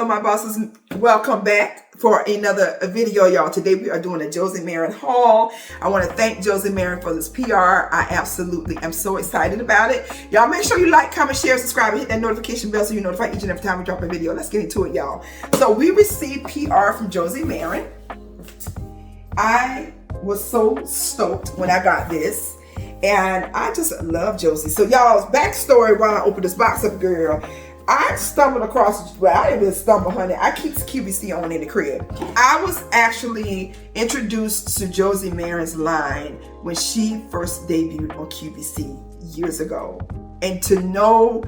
hello my bosses, welcome back for another video, y'all. Today we are doing a Josie Maran haul. I want to thank Josie Maran for this PR. I absolutely am so excited about it. Y'all make sure you like, comment, share, subscribe, and hit that notification bell so you're notified each and every time we drop a video. Let's get into it, y'all. So we received PR from Josie Maran. I was so stoked when I got this, and I just love Josie. So y'all's backstory while I open this box up, girl. I stumbled across, well, I didn't even stumble, honey. I keep QVC on in the crib. I was actually introduced to Josie Maran's line when she first debuted on QVC years ago. And to know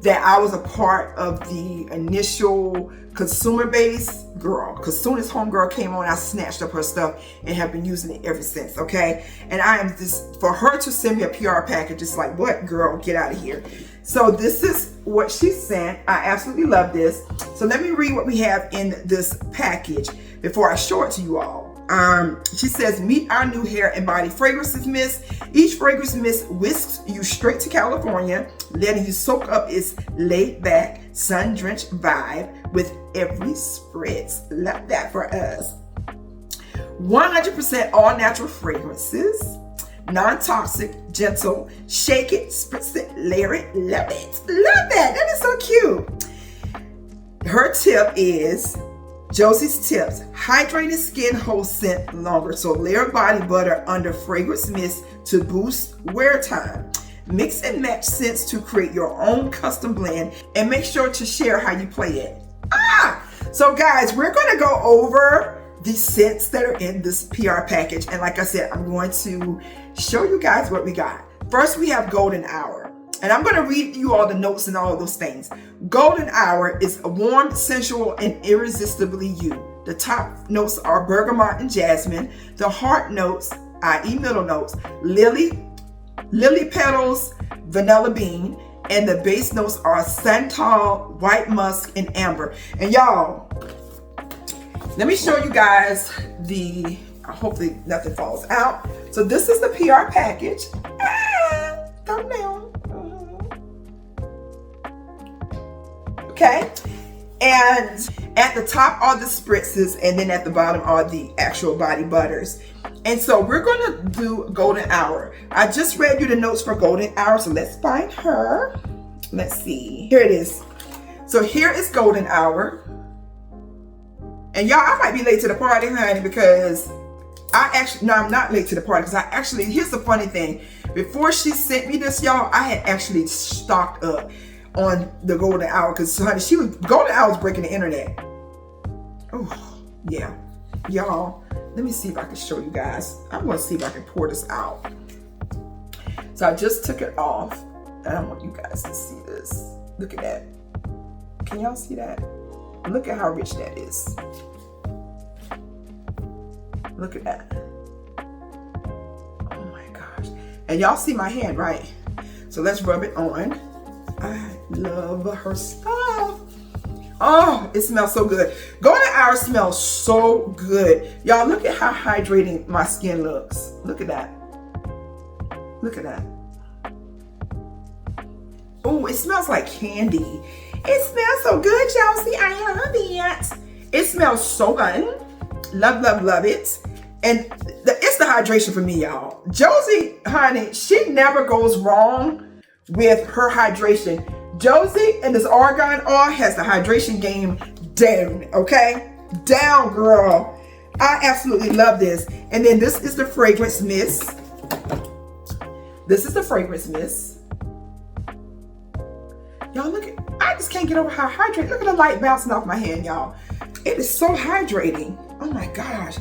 that I was a part of the initial consumer base, girl, because soon as Homegirl came on, I snatched up her stuff and have been using it ever since, okay? And I am just, for her to send me a PR package, it's like, what, girl, get out of here. So this is what she sent. I absolutely love this. So let me read what we have in this package before I show it to you all. She says, meet our new hair and body fragrances mist. Each fragrance mist whisks you straight to California, letting you soak up its laid back, sun-drenched vibe with every spritz. Love that for us. 100% all natural fragrances. Non-toxic, gentle, shake it, spritz it, layer it, love it. Love that. That is so cute. Her tip is, Josie's tips: hydrated skin holds scent longer, so layer body butter under fragrance mist to boost wear time. Mix and match scents to create your own custom blend, and make sure to share how you play it. So guys, we're going to go over the scents that are in this PR package, and like I said, I'm going to show you guys what we got. First, we have Golden Hour. And I'm going to read you all the notes and all of those things. Golden Hour is a warm, sensual, and irresistibly you. The top notes are bergamot and jasmine. The heart notes, i.e. middle notes, lily petals, vanilla bean. And the base notes are santal, white musk, and amber. And y'all, let me show you guys the, hopefully nothing falls out. So this is the PR package. Thumbnail. Okay, and at the top are the spritzes, and then at the bottom are the actual body butters. And so we're going to do Golden Hour. I just read you the notes for Golden Hour, so let's find her. Let's see. Here it is. So here is Golden Hour. And y'all, I might be late to the party, honey, because I'm not late to the party, because here's the funny thing. Before she sent me this, y'all, I had actually stocked up on the Golden Hour, because honey, Golden Hour was breaking the internet. Oh yeah, y'all, let me see if I can show you guys. I'm going to see if I can pour this out. So I just took it off, and I want you guys to see this. Look at that. Can y'all see that? Look at how rich that is. Look at that. Oh my gosh. And y'all see my hand, right? So let's rub it on. I love her stuff. Oh, it smells so good. Golden Hour smells so good. Y'all, look at how hydrating my skin looks. Look at that. Look at that. Oh, it smells like candy. It smells so good, Josie. I love it. It smells so good. Love, love, love it. And it's the hydration for me, y'all. Josie, honey, she never goes wrong with her hydration. Josie and this Argan oil has the hydration game down, okay? Down, girl. I absolutely love this. And then this is the fragrance mist. This is the fragrance mist. Y'all, look at, I just can't get over how hydrating. Look at the light bouncing off my hand, y'all. It is so hydrating. Oh my gosh.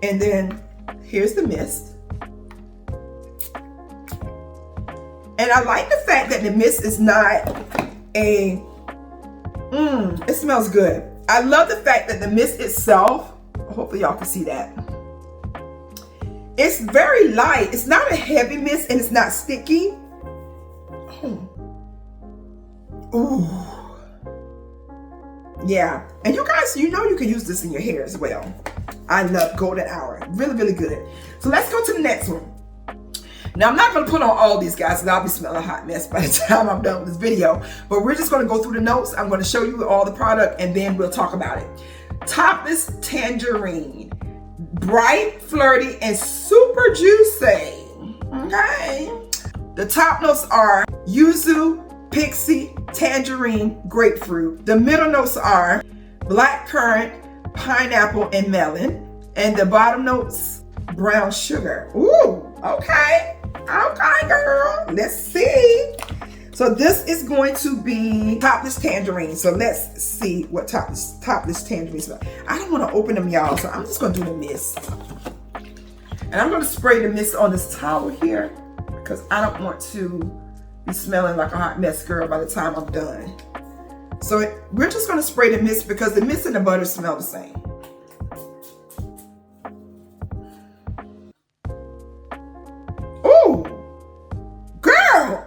And then here's the mist. And I like the fact that the mist is not it smells good. I love the fact that the mist itself, hopefully y'all can see that. It's very light. It's not a heavy mist, and it's not sticky. Ooh. Yeah. And you guys, you know you can use this in your hair as well. I love Golden Hour. Really, really good. So let's go to the next one. Now, I'm not going to put on all these guys because I'll be smelling a hot mess by the time I'm done with this video. But we're just going to go through the notes. I'm going to show you all the product and then we'll talk about it. Topless Tangerine. Bright, flirty, and super juicy. Okay. The top notes are yuzu, pixie, tangerine, grapefruit. The middle notes are black currant, pineapple, and melon. And the bottom notes, brown sugar. Ooh, okay. Okay, girl. Let's see. So this is going to be topless tangerine. So let's see what topless tangerine smells. I don't want to open them, y'all. So I'm just going to do the mist. And I'm going to spray the mist on this towel here because I don't want to be smelling like a hot mess, girl, by the time I'm done. So we're just going to spray the mist because the mist and the butter smell the same. Ooh, girl.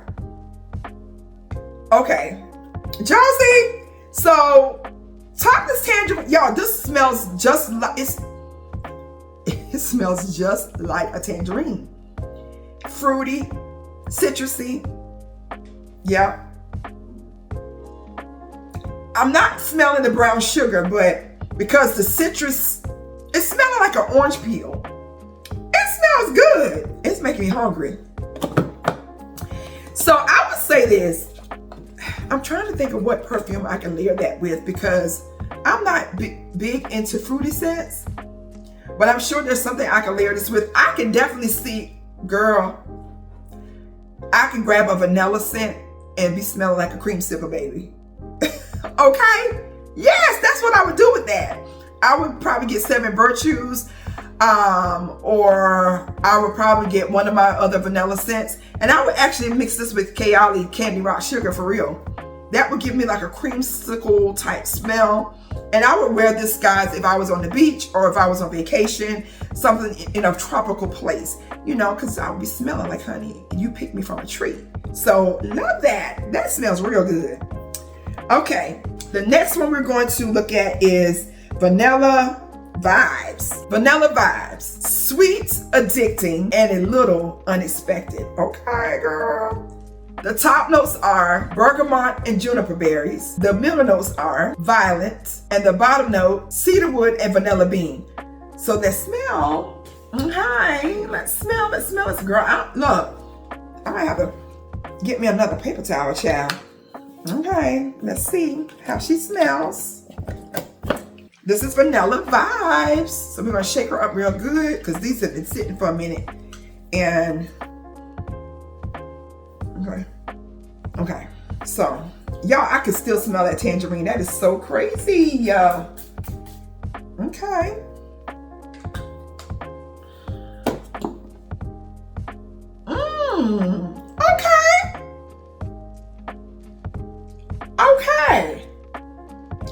Okay, Josie. So topless tangerine, y'all. This smells just like it smells just like a tangerine. Fruity, citrusy. Yeah. I'm not smelling the brown sugar, but because the citrus, it's smelling like an orange peel. It smells good. It's making me hungry. So I would say this. I'm trying to think of what perfume I can layer that with because I'm not big into fruity scents. But I'm sure there's something I can layer this with. I can definitely see, girl, I can grab a vanilla scent and be smelling like a creamsicle baby. Okay? Yes, that's what I would do with that. I would probably get 7 Virtues, or I would probably get one of my other vanilla scents. And I would actually mix this with Kayali Candy Rock Sugar for real. That would give me like a creamsicle type smell. And I would wear this, guys, if I was on the beach or if I was on vacation, something in a tropical place, you know, because I would be smelling like honey. You picked me from a tree. So love that. That smells real good. Okay, the next one we're going to look at is Vanilla Vibes. Vanilla Vibes. Sweet, addicting, and a little unexpected. Okay, girl. The top notes are bergamot and juniper berries. The middle notes are violet. And the bottom note, cedarwood and vanilla bean. So that smell, okay, let's smell this, girl. Look, I might have to get me another paper towel, child. Okay, let's see how she smells. This is Vanilla Vibes. So we're gonna shake her up real good because these have been sitting for a minute. And okay, so y'all, I can still smell that tangerine. That is so crazy. Okay. Okay.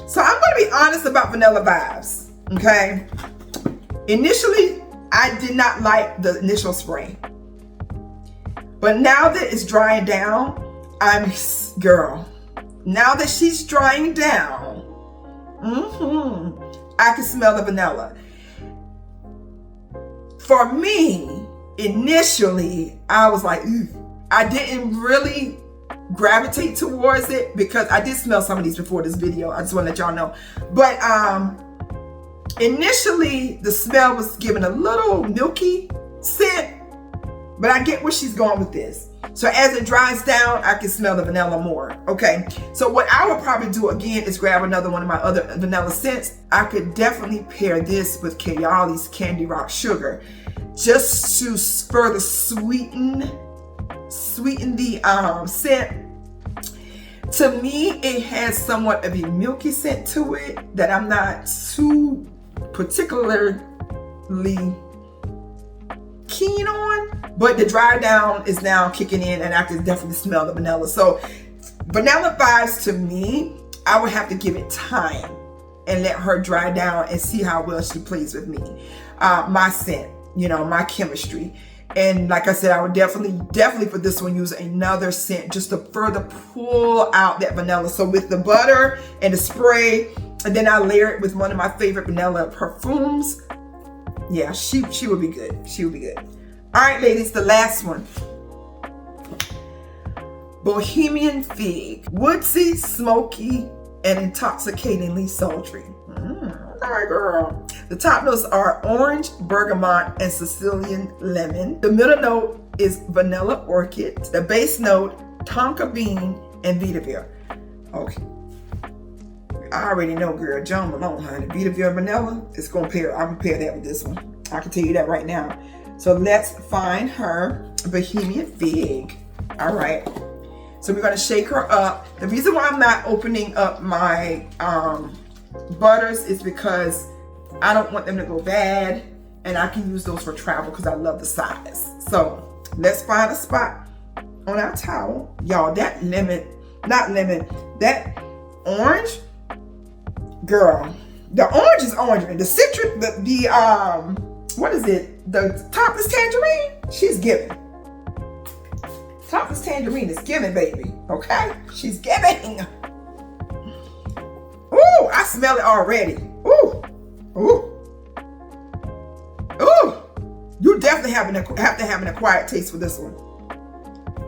So I'm going to be honest about Vanilla Vibes. Okay. Initially, I did not like the initial spray. But now that it's drying down, girl, now that she's drying down, I can smell the vanilla. For me, initially, I was like, I didn't really gravitate towards it because I did smell some of these before this video. I just want to let y'all know. But initially, the smell was giving a little milky scent. But I get where she's going with this. So as it dries down, I can smell the vanilla more. Okay. So what I would probably do again is grab another one of my other vanilla scents. I could definitely pair this with Kayali's Candy Rock Sugar just to further sweeten the scent. To me, it has somewhat of a milky scent to it that I'm not too particularly keen on, but the dry down is now kicking in and I can definitely smell the vanilla. So Vanilla Vibes, to me, I would have to give it time and let her dry down and see how well she plays with me. My scent, you know, my chemistry. And like I said, I would definitely for this one use another scent just to further pull out that vanilla. So with the butter and the spray, and then I layer it with one of my favorite vanilla perfumes. Yeah, she would be good. She would be good. All right, ladies, the last one. Bohemian Fig, woodsy, smoky, and intoxicatingly sultry. All right, girl. The top notes are orange, bergamot, and Sicilian lemon. The middle note is vanilla orchid. The base note, tonka bean and vetiver. Okay. I already know, girl. John Malone, honey. Vetiver vanilla is going to pair. I'm going to pair that with this one. I can tell you that right now. So let's find her Bohemian Fig. All right. So we're going to shake her up. The reason why I'm not opening up my butters is because I don't want them to go bad, and I can use those for travel because I love the size. So let's find a spot on our towel. Y'all, that lemon, not lemon, that orange, girl, the orange is orange. The citrus, what is it? The topless tangerine, she's giving. Topless tangerine is giving, baby. Okay? She's giving. Ooh, I smell it already. Ooh. Ooh. Ooh. You definitely have to have an acquired taste for this one.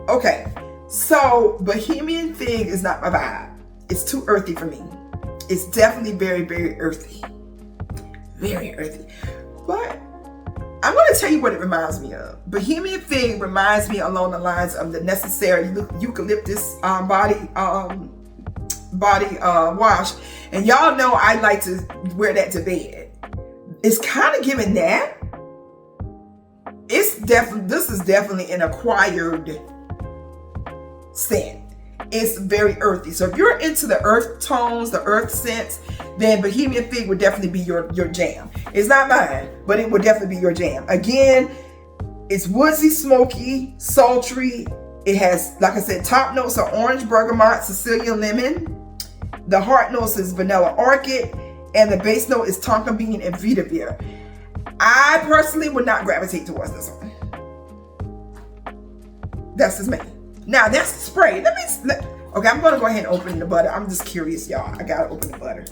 Okay. So, Bohemian Fig is not my vibe. It's too earthy for me. It's definitely very, very earthy. Very earthy. But I'm going to tell you what it reminds me of. Bohemian Fig reminds me along the lines of the necessary eucalyptus body wash. And y'all know I like to wear that to bed. It's kind of giving that. This is definitely an acquired scent. It's very earthy. So if you're into the earth tones, the earth scents, then Bohemian Fig would definitely be your jam. It's not mine, but it would definitely be your jam. Again, it's woodsy, smoky, sultry. It has, like I said, top notes are orange, bergamot, Sicilian lemon. The heart notes is vanilla orchid, and the base note is tonka bean and vetiver. I personally would not gravitate towards this one. That's just me. Now that's the spray. Okay, I'm gonna go ahead and open the butter. I'm just curious, y'all. I gotta open the butter.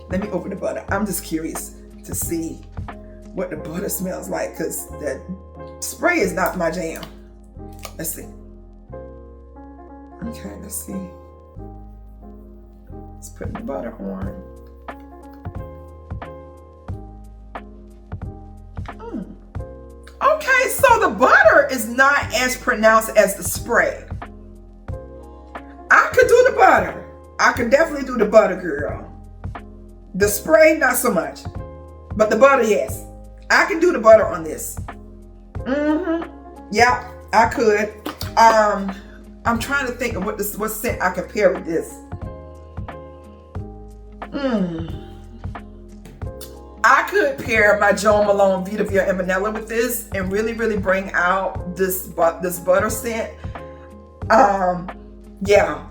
Let me open the butter. I'm just curious to see what the butter smells like, because the spray is not my jam. Let's see. Okay, let's see. Let's put the butter on. Okay, so the butter is not as pronounced as the spray. I could do the butter. I could definitely do the butter, girl. The spray, not so much. But the butter, yes. I can do the butter on this. Yeah, I could. I'm trying to think of what scent I could pair with this. I could pair my Jo Malone Vetiver and vanilla with this and really, really bring out this butter scent. Yeah.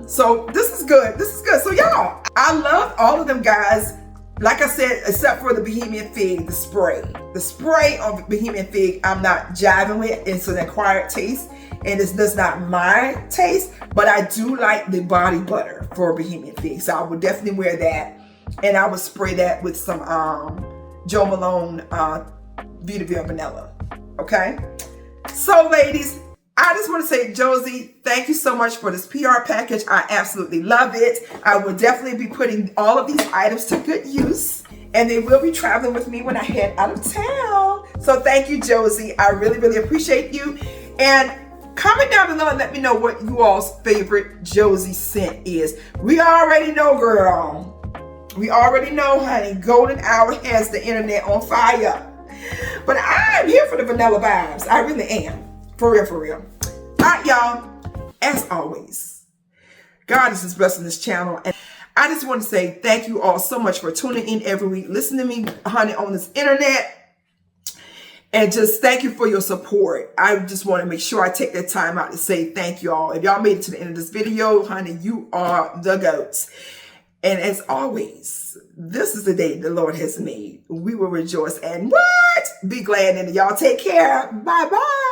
So this is good. This is good. So y'all, I love all of them guys. Like I said, except for the Bohemian Fig, the spray. The spray on Bohemian Fig, I'm not jiving with. It's an acquired taste, and it's just not my taste. But I do like the body butter for Bohemian Fig, so I would definitely wear that. And I would spray that with some Jo Malone Vetiver vanilla. Okay? So ladies, I just want to say, Josie, thank you so much for this PR package. I absolutely love it. I will definitely be putting all of these items to good use. And they will be traveling with me when I head out of town. So thank you, Josie. I really, really appreciate you. And comment down below and let me know what you all's favorite Josie scent is. We already know, girl. We already know, honey, golden hour has the internet on fire. But I'm here for the vanilla vibes. I really am. For real, for real. All right, y'all. As always, God is just blessing this channel. And I just want to say thank you all so much for tuning in every week. Listen to me, honey, on this internet. And just thank you for your support. I just want to make sure I take that time out to say thank you all. If y'all made it to the end of this video, honey, you are the goats. And as always, this is the day the Lord has made. We will rejoice and what? Be glad in it. Y'all take care. Bye-bye.